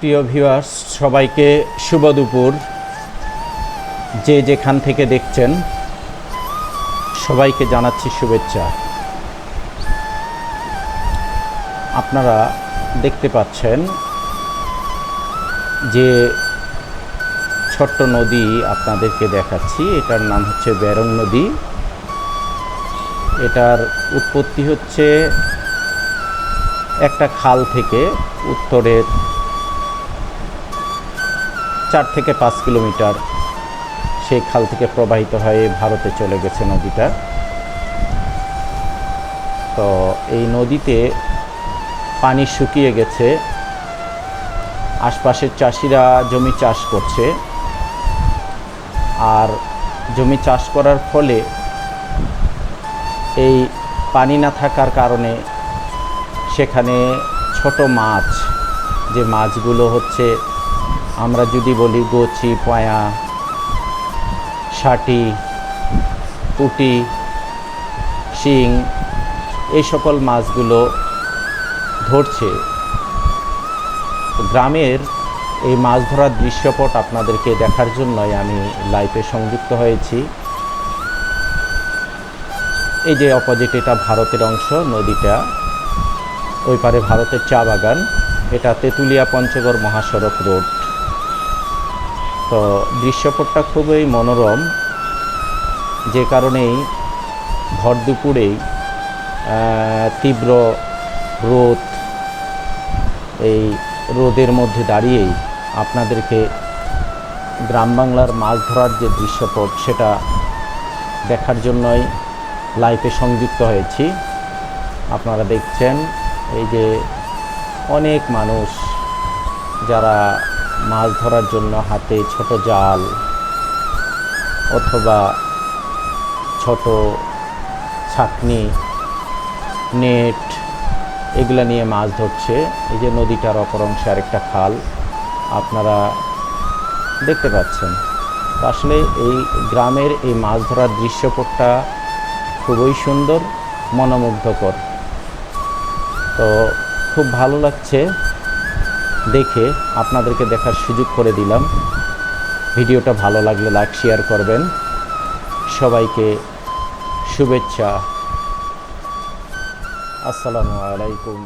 প্রিয় ভিউয়ার্স, সবাইকে শুভ দুপুর। যে যেখান থেকে দেখছেন সবাইকে জানাচ্ছি শুভেচ্ছা। আপনারা দেখতে পাচ্ছেন যে ছোট্ট নদী আপনাদেরকে দেখাচ্ছি, এটার নাম হচ্ছে বেরং নদী। এটার উৎপত্তি হচ্ছে একটা খাল থেকে, উত্তরের 4 থেকে 5 কিলোমিটার সেই খাল থেকে প্রবাহিত হয়ে ভারতে চলে গেছে নদীটা। তো এই নদীতে পানি শুকিয়ে গেছে, আশপাশের চাষিরা জমি চাষ করছে, আর জমি চাষ করার ফলে এই পানি না থাকার কারণে সেখানে ছোট মাছ, যে মাছগুলো হচ্ছে আমরা যদি বলি গোচি, পয়া, শাটি, পুঁটি, শিং, এই সকল মাছগুলো ধরছে। গ্রামের এই মাছ ধরার দৃশ্যপট আপনাদেরকে দেখার জন্যই আমি লাইভে সংযুক্ত হয়েছি। এই যে অপোজিট, এটা ভারতের অংশ, নদীটা ওই পারে ভারতের চা বাগান, এটা তেঁতুলিয়া পঞ্চগড় মহাসড়ক রোড। তো দৃশ্যপটটা খুবই মনোরম, যে কারণেই ভর দুপুরেই তীব্র রোদ, এই রোদের মধ্যে দাঁড়িয়েই আপনাদেরকে গ্রাম বাংলার মাছ ধরার যে দৃশ্যপট সেটা দেখার জন্যই লাইভে সংযুক্ত হয়েছি। আপনারা দেখছেন এই যে অনেক মানুষ যারা মাছ ধরার জন্য হাতে ছোট জাল অথবা ছোট ছাঁকনি, নেট, এগুলা নিয়ে মাছ ধরছে। এই যে নদীটার অপর অংশে আরেকটা খাল আপনারা দেখতে পাচ্ছেন। আসলে এই গ্রামের এই মাছ ধরার দৃশ্যপটটা খুবই সুন্দর, মনোমুগ্ধকর। তো খুব ভালো লাগছে দেখে, আপনাদেরকে দেখার সুযোগ করে দিলাম। ভিডিওটা ভালো লাগলে লাইক, শেয়ার করবেন। সবাইকে শুভেচ্ছা। আসসালামু আলাইকুম।